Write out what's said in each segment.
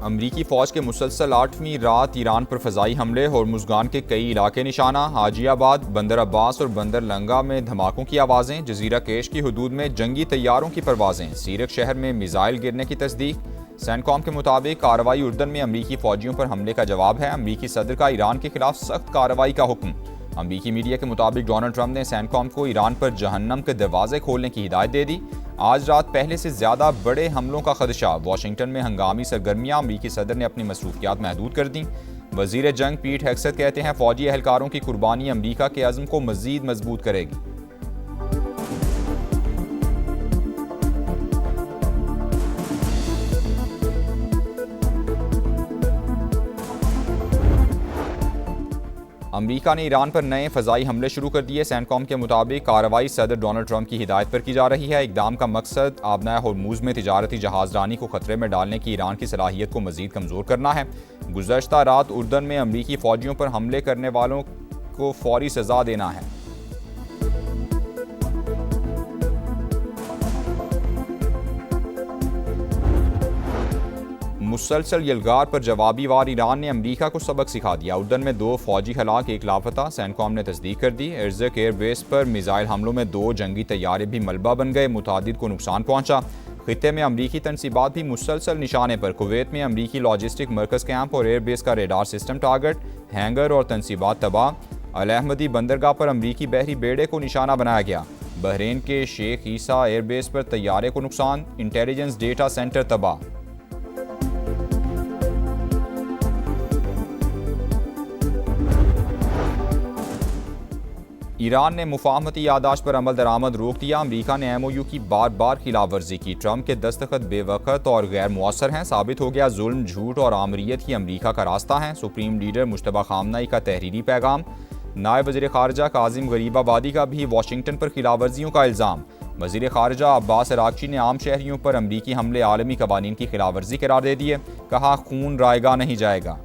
अमरीकी फ़ौज के मुसलसल 8वीं रात ईरान पर फ़ज़ाई हमले और मुज़गान के कई इलाके निशाना। हाजियाबाद, बंदर अब्बास और बंदर लंगा में धमाकों की आवाज़ें। जजीरा केश की हदूद में जंगी तैयारों की परवाज़ें। सीरक शहर में मिसाइल गिरने की तस्दीक। सैनकॉम के मुताबिक कार्रवाई उर्दन में अमरीकी फ़ौजियों पर हमले का जवाब है। अमरीकी सदर का ईरान के खिलाफ सख्त कार्रवाई का हुक्म। अमरीकी मीडिया के मुताबिक डोनाल्ड ट्रंप ने सैनकॉम को ईरान पर जहन्नम के दरवाजे खोलने की हिदायत दे दी। आज रात पहले से ज्यादा बड़े हमलों का खदशा। वाशिंगटन में हंगामी सरगर्मियां। अमरीकी सदर ने अपनी मसरूफियात महदूद कर दी। वजीर जंग पीट हेग्सेथ कहते हैं फौजी एहलकारों की कुर्बानी अमरीका के अज़्म को मजीद मजबूत करेगी। अमरीका ने ईरान पर नए फ़ज़ाई हमले शुरू कर दिए। सैनकॉम के मुताबिक कार्रवाई सदर डोनाल्ड ट्रंप की हिदायत पर की जा रही है। इक़दाम का मकसद आबनाए होर्मुज़ में तिजारती जहाज़रानी को खतरे में डालने की ईरान की सलाहियत को मज़ीद कमज़ोर करना है। गुज़श्ता रात उर्दन में अमरीकी फ़ौजियों पर हमले करने वालों को फौरी सज़ा देना है। मुसलसल यलगार पर जवाबी वार। ईरान ने अमरीका को सबक सिखा दिया। उर्दन में 2 फौजी हलाक, 1 लापता। सैनकॉम ने तस्दीक कर दी। इर्ज़क एयरबेस पर मिसाइल हमलों में 2 जंगी तैयारे भी मलबा बन गए। मुतादिद को नुकसान पहुंचा। खित्ते में अमरीकी तनसीबात भी मुसलसल निशाने पर। कुवैत में अमरीकी लॉजिस्टिक मरकज़ कैंप और एयरबेस का रेडार सिस्टम टारगेट। हैंगर और तनसीबात तबाह। अल अहमदी बंदरगाह पर अमरीकी बहरी बेड़े को निशाना बनाया गया। बहरीन के शेख ईसा एयरबेस पर तैयारे को नुकसान। इंटेलिजेंस डेटा सेंटर तबाह। ईरान ने मुफाहमती यादाश्त पर अमल दरामद रोक दिया। अमरीका ने MOU की बार बार खिलाफ वर्जी की। ट्रंप के दस्तखत बेवक़्त और गैर मुअस्सर हैं। साबित हो गया जुल्म, झूठ और आमरीत ही अमरीका का रास्ता है। सुप्रीम लीडर मुश्तबा खामनई का तहरीरी पैगाम। नायब वज़ीर ख़ारजा काज़िम गरीबाबादी का भी वाशिंगटन पर खिलाफ वर्जियों का इल्ज़ाम। वज़ीर ख़ारजा अब्बास अराग़ची ने आम शहरियों पर अमरीकी हमले आलमी कवानीन की खिलाफ वर्जी करार दे दिए। कहा खून रायगा नहीं जाएगा।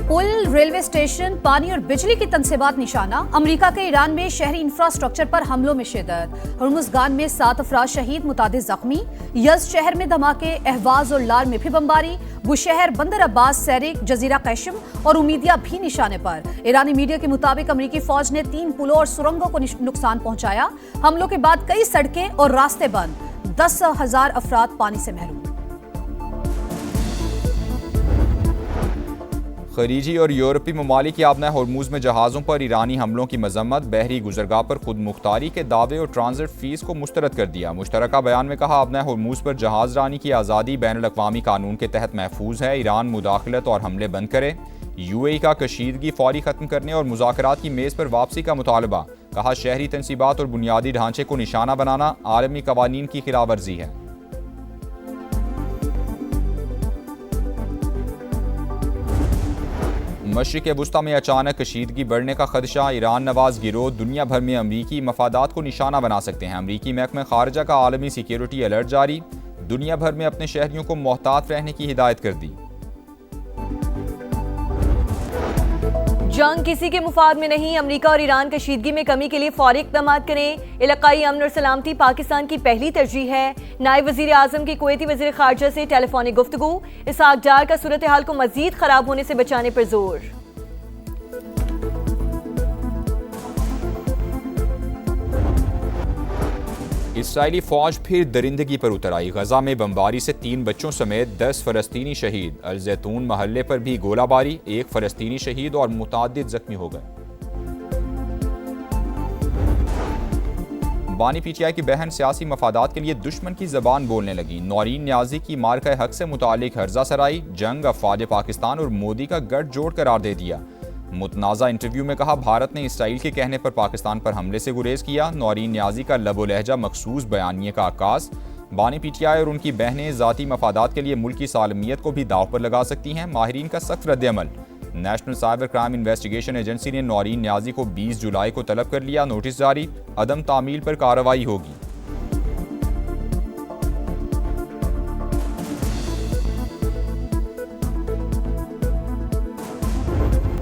पुल, रेलवे स्टेशन, पानी और बिजली की तनसीबात निशाना। अमरीका के ईरान में शहरी इंफ्रास्ट्रक्चर पर हमलों में शिद्दत। हुर्मुज़गान में 7 अफराद शहीद, मुतादिद जख्मी। यज़्द शहर में धमाके, अहवाज और लार में भी बमबारी। बुशहर, बंदर अब्बास, सैरिक, जजीरा कैशम और उमीदिया भी निशाने पर। ईरानी मीडिया के मुताबिक अमरीकी फौज ने 3 पुलों और सुरंगों को नुकसान पहुंचाया। हमलों के बाद कई सड़कें और रास्ते बंद। 10,000 अफराद पानी से महरूम। खलीजी और यूरोपीय ममालिक के आबनाए होर्मुज़ में जहाज़ों पर ईरानी हमलों की मजम्मत। बहरी गुजरगाह पर खुद मुख्तारी के दावे और ट्रांजिट फीस को मुस्तरद कर दिया। मुश्तरका बयान में कहा आबनाए होर्मुज़ पर जहाज़ रानी की आज़ादी बैनुल-अक़वामी कानून के तहत महफूज है। ईरान मुदाखलत और हमले बंद करे। UAE का कशीदगी फौरी ख़त्म करने और मुज़ाकरात की मेज़ पर वापसी का मुतालबा। कहा शहरी तनसीबात और बुनियादी ढांचे को निशाना बनाना आलमी कवानीन की खिलाफ वर्जी है। मशरिक़ वुस्ता में अचानक कशीदगी बढ़ने का खदशा। ईरान नवाज गिरोह दुनिया भर में अमरीकी मफादात को निशाना बना सकते हैं। अमरीकी महकमे खारजा का आलमी सिक्योरिटी अलर्ट जारी। दुनिया भर में अपने शहरियों को मोहतात रहने की हिदायत कर दी। जंग किसी के मुफाद में नहीं। अमरीका और ईरान कशीदगी में कमी के लिए फौरी इक़दाम करें। इलाकाई अमन और सलामती पाकिस्तान की पहली तरजीह है। नायब वज़ीर आज़म की कुवैती वज़ीर ख़ारजा से टेलीफोनिक गुफ्तगू। इसहाक डार का सूरत हाल को मज़ीद ख़राब होने से बचाने पर जोर। इसराइली फ़ौज फिर दरिंदगी पर उतर आई। गजा में बमबारी से 3 बच्चों समेत 10 फ़लस्तीनी शहीद। अल जैतून महल्ले पर भी गोलाबारी। 1 फ़लस्तीनी शहीद और मुतादिद जख्मी हो गए। बानी PTI की बहन सियासी मफादात के लिए दुश्मन की ज़बान बोलने लगी। नौरीन न्याजी की मार्का हक से मुतालिक हर्जा सराई। जंग अफवाज पाकिस्तान और मोदी का गठजोड़ करार दे दिया। मुतनाज़ा इंटरव्यू में कहा भारत ने इसराइल के कहने पर पाकिस्तान पर हमले से गुरेज किया। नौरीन न्याजी का लबो लहजा मखसूस बयानिए का आकाश। बानी PTI और उनकी बहनें ज़ाती मफादात के लिए मुल्क की सालमियत को भी दाव पर लगा सकती हैं। माहिरीन का सख्त रद्द-ए-अमल। National cyber crime investigation agency ने नौरीन न्याजी को 20 जुलाई को तलब कर लिया। नोटिस जारी। अदम तामील पर कार्रवाई होगी।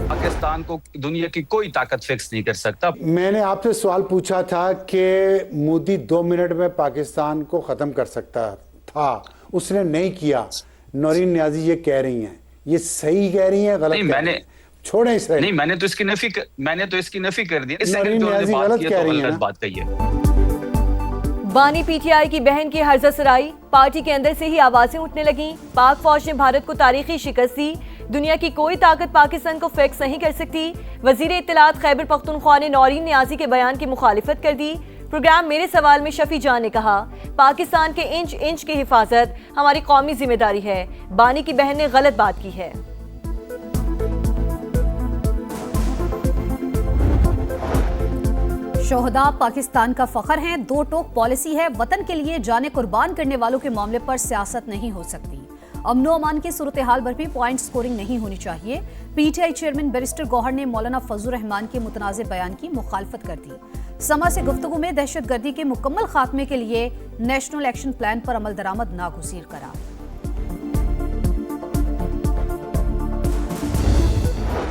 पाकिस्तान पाकिस्तान को दुनिया की कोई ताकत फिक्स नहीं कर सकता। मैंने आपसे सवाल पूछा था कि मोदी 2 मिनट में पाकिस्तान को खत्म कर सकता था, उसने नहीं किया। नौरीन नियाजी ये कह रही हैं, ये सही कह रही हैं, गलत नहीं, मैंने छोड़े इसे। नहीं, मैंने तो इसकी नफी कर दी। नौरीन नियाजी गलत कह रही हैं, बात कही है। बानी पीटीआई की बहन की हर्जा सराई, पार्टी के अंदर से ही आवाजें उठने लगी। पाक फौज ने भारत को तारीखी शिकस्त दी, दुनिया की कोई ताकत पाकिस्तान को फिक्स नहीं कर सकती। वजीर इत्तलात खैबर पख्तूनख्वा ने नौरीन नियाजी के बयान की मुखालिफत कर दी। प्रोग्राम मेरे सवाल में शफी जान ने कहा, पाकिस्तान के इंच इंच की हिफाजत हमारी कौमी जिम्मेदारी है। बानी की बहन ने गलत बात की है। शोहदा पाकिस्तान का फख्र हैं, 2 टोक पॉलिसी है, वतन के लिए जाने कुर्बान करने वालों के मामले पर सियासत नहीं हो सकती। अमनो अमान की सूरत हाल पर भी पॉइंट स्कोरिंग नहीं होनी चाहिए। पीटीआई चेयरमैन बैरिस्टर गौहर ने मौलाना फजलुर रहमान के मुतनाज़ बयान की मुखालफत कर दी। समा से गुफ्तगू में दहशतगर्दी के मुकम्मल खात्मे के लिए नेशनल एक्शन प्लान पर अमल दरामद नागुज़ीर करार।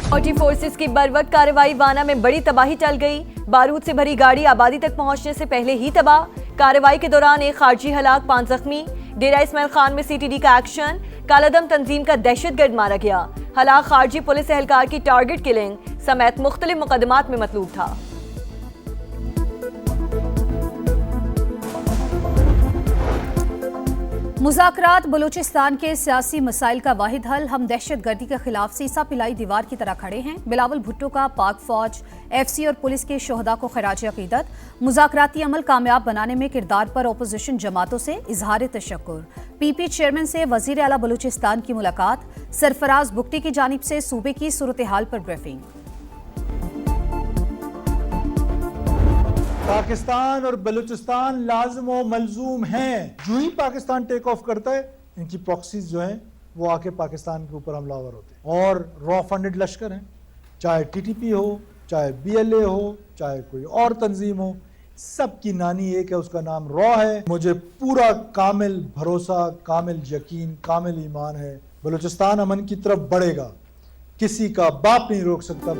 सिक्योरिटी फोर्सेस की बरवक्त कार्रवाई, वाना में बड़ी तबाही टल गई। बारूद से भरी गाड़ी आबादी तक पहुंचने से पहले ही तबाह। कार्रवाई के दौरान एक खारजी हलाक, 5 जख्मी। डेरा इस्माइल खान में सीटीडी का एक्शन, कालादम तंजीम का दहशतगर्द मारा गया। हलाक खारजी पुलिस एहलकार की टारगेट किलिंग समेत मुख्तलिफ मुकदमात में मतलूब था। मुज़ाकरात बलूचिस्तान के सियासी मसाइल का वाहिद हल। हम दहशतगर्दी के खिलाफ सीसा पिलाई दीवार की तरह खड़े हैं। बिलावल भुट्टो का पाक फौज, एफसी और पुलिस के शोहदा को खराज अकीदत। मुज़ाकराती अमल कामयाब बनाने में किरदार पर ओपोजिशन जमातों से इजहार तशक्कुर। पीपी चेयरमैन से वज़ीर आला बलूचिस्तान की मुलाकात। सरफराज बुगटी की जानिब से सूबे की सूरत हाल पर ब्रीफिंग। पाकिस्तान और बलूचिस्तान लाजिम व मलजूम हैं। जो ही पाकिस्तान टेक ऑफ करता है, इनकी प्रॉक्सीज जो हैं वो आके पाकिस्तान के ऊपर हमलावर होते हैं और रॉ फंडेड लश्कर हैं, चाहे टीटीपी हो, चाहे बीएलए हो, चाहे कोई और तंजीम हो, सबकी नानी एक है, उसका नाम रॉ है। मुझे पूरा कामिल भरोसा, कामिल यकीन, कामिल ईमान है, बलूचिस्तान अमन की तरफ बढ़ेगा, किसी का बाप नहीं रोक सकता।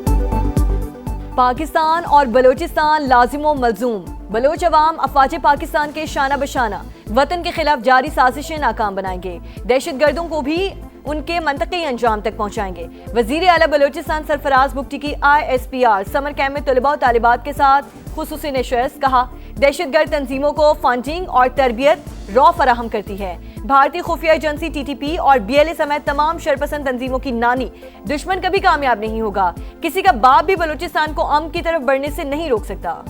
पाकिस्तान और बलूचिस्तान लाजिमो मलजूम। बलोच अवाम अफवाज पाकिस्तान के शाना बशाना वतन के खिलाफ जारी साजिशें नाकाम बनाएंगे, दहशतगर्दों को भी उनके मंतकी अंजाम तक पहुंचाएंगे। वजीर आला बलोचिस्तान सरफराज बुगटी की ISPR समर कैंप में तलबा और तालिबात के साथ खुसूसी नशस्त। कहा, दहशतगर्द तंजीमों को फंडिंग और तरबियत रॉ फराहम करती है। भारतीय खुफिया एजेंसी TTP और BLA समेत तमाम शरपसंद तंजीमों की नानी दुश्मन कभी कामयाब नहीं होगा। किसी का बाप भी बलूचिस्तान को अमन की तरफ बढ़ने से नहीं रोक सकता।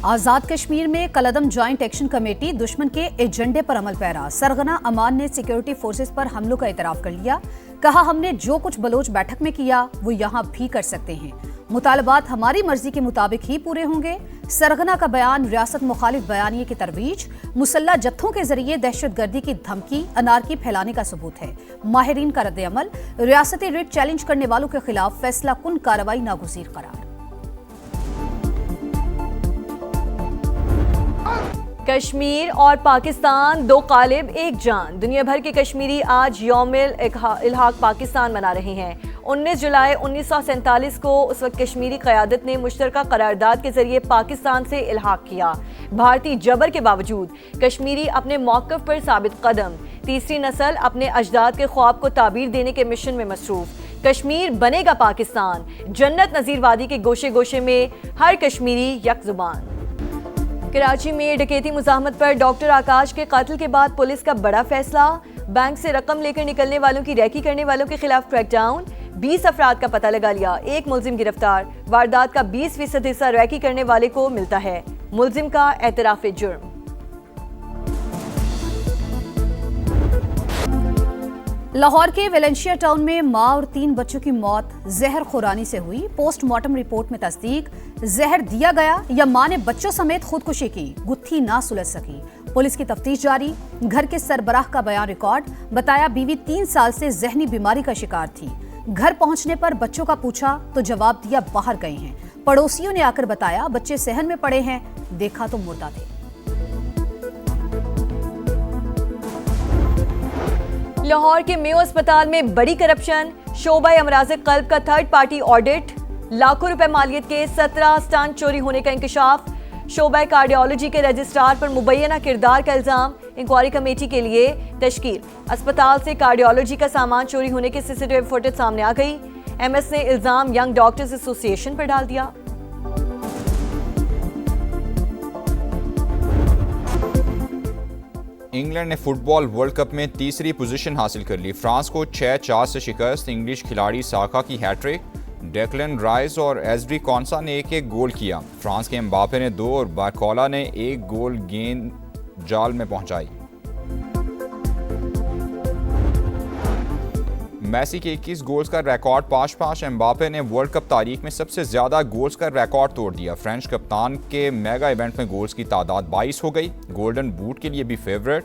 आज़ाद कश्मीर में कलदम जॉइंट एक्शन कमेटी दुश्मन के एजेंडे पर अमल पैरा। सरगना अमान ने सिक्योरिटी फोर्सेस पर हमलों का इतराफ कर लिया। कहा, हमने जो कुछ बलोच बैठक में किया वो यहाँ भी कर सकते हैं। मुतालबात हमारी मर्जी के मुताबिक ही पूरे होंगे। सरगना का बयान रियासत मुखालिफ बयानिए की तरवीज। मुसल्ला जत्थों के जरिए दहशतगर्दी की धमकी, अनारकी फैलाने का सबूत है। माहिरीन का रद्द-ए-अमल। रियासती रिट चैलेंज करने वालों के खिलाफ फैसला कुन कार्रवाई नागुज़ीर करार। कश्मीर और पाकिस्तान, 2 कालिब 1 जान। दुनिया भर के कश्मीरी आज यौमिल इल्हाक पाकिस्तान मना रहे हैं। 19 जुलाई 1947 को उस वक्त कश्मीरी क़यादत ने मुश्तरका करारदाद के जरिए पाकिस्तान से इल्हाक किया। भारतीय जबर के बावजूद कश्मीरी अपने मौक़िफ़ पर साबित कदम। तीसरी नस्ल अपने अजदाद के ख्वाब को ताबीर देने के मिशन में मसरूफ़। कश्मीर बनेगा पाकिस्तान। जन्नत नज़ीर वादी के गोशे गोशे में हर कश्मीरी यक जुबान। कराची में डकैती मुज़ाहमत पर डॉक्टर आकाश के कत्ल के बाद पुलिस का बड़ा फैसला। बैंक से रकम लेकर निकलने वालों की रैकी करने वालों के खिलाफ क्रैकडाउन। 20 अफराद का पता लगा लिया, 1 मुलजिम गिरफ्तार। वारदात का 20% हिस्सा रैकी करने वाले को मिलता है। मुलजिम का एतराफ़ जुर्म। लाहौर के वेलेंशिया टाउन में मां और 3 बच्चों की मौत जहर खुरानी से हुई। पोस्टमार्टम रिपोर्ट में तस्दीक, जहर दिया गया या मां ने बच्चों समेत खुदकुशी की, गुत्थी ना सुलझ सकी। पुलिस की तफ्तीश जारी। घर के सरबराह का बयान रिकॉर्ड। बताया, बीवी 3 साल से जहनी बीमारी का शिकार थी। घर पहुंचने पर बच्चों का पूछा तो जवाब दिया बाहर गए हैं। पड़ोसियों ने आकर बताया बच्चे सहन में पड़े हैं, देखा तो मुर्दा थे। लाहौर के मेयो अस्पताल में बड़ी करप्शन, शोबा अमराज़ कल्ब का थर्ड पार्टी ऑडिट, लाखों रुपए मालियत के 17 स्टंट चोरी होने का इंकशाफ, शोबा कार्डियोलॉजी के रजिस्ट्रार पर मुबैना किरदार का इल्जाम, इंक्वायरी कमेटी के लिए तश्कील। अस्पताल से कार्डियोलॉजी का सामान चोरी होने की सीसीटीवी फुटेज सामने आ गई। एमएस ने इल्जाम यंग डॉक्टर्स एसोसिएशन पर डाल दिया। इंग्लैंड ने फुटबॉल वर्ल्ड कप में तीसरी पोजीशन हासिल कर ली। फ्रांस को 6-4 से शिकस्त। इंग्लिश खिलाड़ी साका की हैट्रिक, डेक्लन राइस और एजरी कॉन्सा ने एक गोल किया। फ्रांस के एम्बापे ने 2 और बारकोला ने 1 गोल गेंद जाल में पहुंचाई। मेसी के 21 गोल्स का रिकॉर्ड 5-5। एम्बापे ने वर्ल्ड कप तारीख में सबसे ज्यादा गोल्स का रिकॉर्ड तोड़ दिया। फ्रेंच कप्तान के मेगा इवेंट में गोल्स की तादाद 22 हो गई। गोल्डन बूट के लिए भी फेवरेट।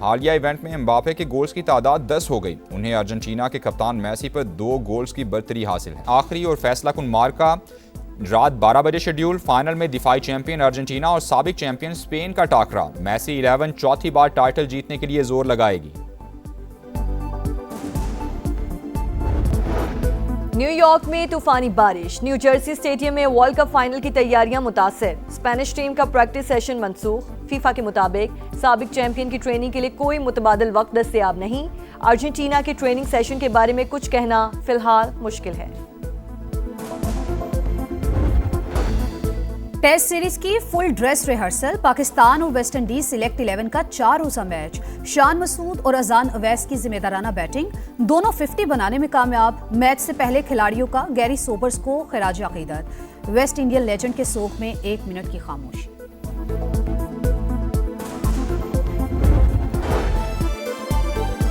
हालिया इवेंट में एम्बापे के गोल्स की तादाद 10 हो गई। उन्हें अर्जेंटीना के कप्तान मेसी पर 2 गोल्स की बरतरी हासिल है। आखिरी और फैसला कुन मार्का रात 12 बजे शेड्यूल। फाइनल में दिफाई चैंपियन अर्जेंटीना और साबिक चैंपियन स्पेन का टाकरा। मेसी 11 चौथी बार टाइटल जीतने के लिए जोर लगाएगी। न्यूयॉर्क में तूफानी बारिश, न्यू जर्सी स्टेडियम में वर्ल्ड कप फाइनल की तैयारियां मुतासिर। स्पेनिश टीम का प्रैक्टिस सेशन मनसूख। फीफा के मुताबिक साबिक चैंपियन की ट्रेनिंग के लिए कोई मुतबादिल वक्त दस्तयाब नहीं। अर्जेंटीना के ट्रेनिंग सेशन के बारे में कुछ कहना फिलहाल मुश्किल है। टेस्ट सीरीज की फुल ड्रेस रिहर्सल। पाकिस्तान और वेस्ट इंडीज सिलेक्ट 11 का 4 रोजा मैच। शान मसूद और अजान अवैस की जिम्मेदाराना बैटिंग, दोनों 50 बनाने में कामयाब। मैच से पहले खिलाड़ियों का गैरी सोबर्स को खिराज अकीदत। वेस्ट इंडियन लेजेंड के सोग में 1 मिनट की खामोशी।